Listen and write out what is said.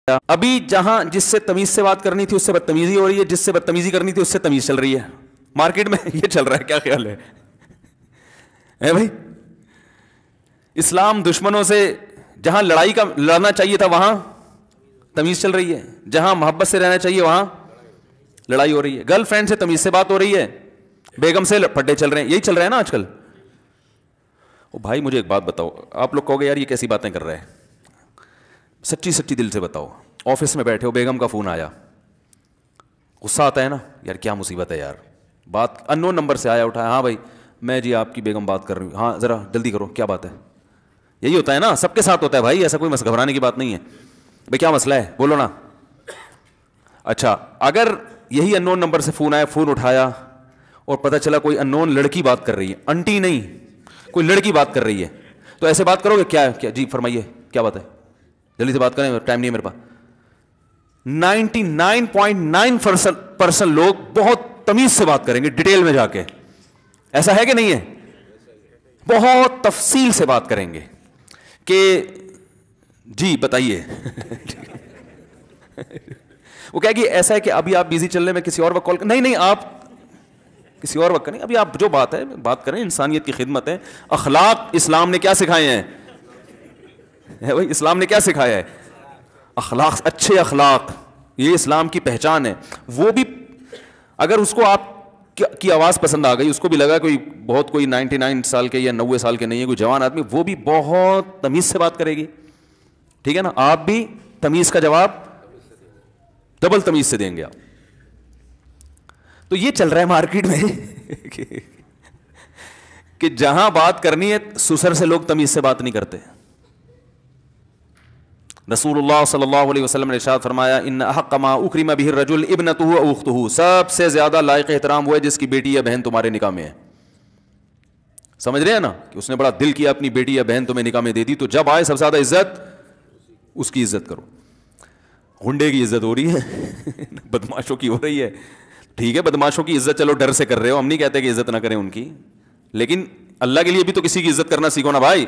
ابھی جہاں جس سے تمیز سے بات کرنی تھی اس سے بدتمیزی ہو رہی ہے, جس سے بدتمیزی کرنی تھی اس سے تمیز چل رہی ہے. مارکیٹ میں یہ چل رہا ہے, کیا خیال ہے بھائی؟ اسلام دشمنوں سے جہاں لڑائی کا لڑنا چاہیے تھا وہاں تمیز چل رہی ہے, جہاں محبت سے رہنا چاہیے وہاں لڑائی ہو رہی ہے. گرل فرینڈ سے تمیز سے بات ہو رہی ہے, بیگم سے پٹے چل رہے ہیں. یہی چل رہا ہے نا آج کل. او بھائی مجھے ایک بات بتاؤ, آپ لوگ کہو گے یار یہ کیسی باتیں کر رہے ہیں, سچی سچی دل سے بتاؤ. آفس میں بیٹھے ہو, بیگم کا فون آیا, غصہ آتا ہے نا یار, کیا مصیبت ہے یار, بات ان نون نمبر سے آیا, اٹھایا, ہاں بھائی میں جی آپ کی بیگم بات کر رہی ہوں, ہاں ذرا جلدی کرو, کیا بات ہے. یہی ہوتا ہے نا, سب کے ساتھ ہوتا ہے بھائی, ایسا کوئی گھبرانے کی بات نہیں ہے. بھائی کیا مسئلہ ہے, بولو نا. اچھا اگر یہی ان نون نمبر سے فون آیا, فون اٹھایا اور پتہ چلا کوئی ان نون لڑکی بات کر رہی ہے, انٹی نہیں کوئی لڑکی بات کر رہی ہے, تو ایسے بات کرو گے کیا جی فرمائیے کیا بات ہے, جلدی سے بات کریں, ٹائم نہیں ہے میرے پاس. 99.9% لوگ بہت تمیز سے بات کریں گے, ڈیٹیل میں جا کے. ایسا ہے کہ نہیں ہے؟ بہت تفصیل سے بات کریں گے کہ جی بتائیے. وہ کہے گی ایسا ہے کہ ابھی آپ بزی چل رہے, میں کسی اور وقت کال, نہیں آپ کسی اور وقت کریں, ابھی آپ جو بات ہے بات کریں, انسانیت کی خدمت ہے. اخلاق اسلام نے کیا سکھائے ہیں بھائی, اسلام نے کیا سکھایا ہے؟ اخلاق, اچھے اخلاق, یہ اسلام کی پہچان ہے. وہ بھی اگر اس کو آپ کی آواز پسند آ گئی, اس کو بھی لگا کوئی بہت کوئی 99 سال کے یا 90 سال کے نہیں ہے, کوئی جوان آدمی, وہ بھی بہت تمیز سے بات کرے گی. ٹھیک ہے نا, آپ بھی تمیز کا جواب ڈبل تمیز سے دیں گے آپ. تو یہ چل رہا ہے مارکیٹ میں کہ جہاں بات کرنی ہے سسر سے لوگ تمیز سے بات نہیں کرتے. رسول اللہ صلی اللہ علیہ وسلم نے ارشاد فرمایا, ان احق ما اکرم به الرجل ابنته او اخته, سب سے زیادہ لائق احترام وہ ہے جس کی بیٹی یا بہن تمہارے نکاح میں ہے. سمجھ رہے ہیں نا کہ اس نے بڑا دل کیا اپنی بیٹی یا بہن تمہیں نکاح میں دے دی, تو جب آئے سب سے زیادہ عزت اس کی عزت کرو. غنڈے کی عزت ہو رہی ہے, بدماشوں کی ہو رہی ہے. ٹھیک ہے بدماشوں کی عزت چلو ڈر سے کر رہے ہو, ہم نہیں کہتے کہ عزت نہ کریں ان کی, لیکن اللہ کے لیے بھی تو کسی کی عزت کرنا سیکھو نا بھائی.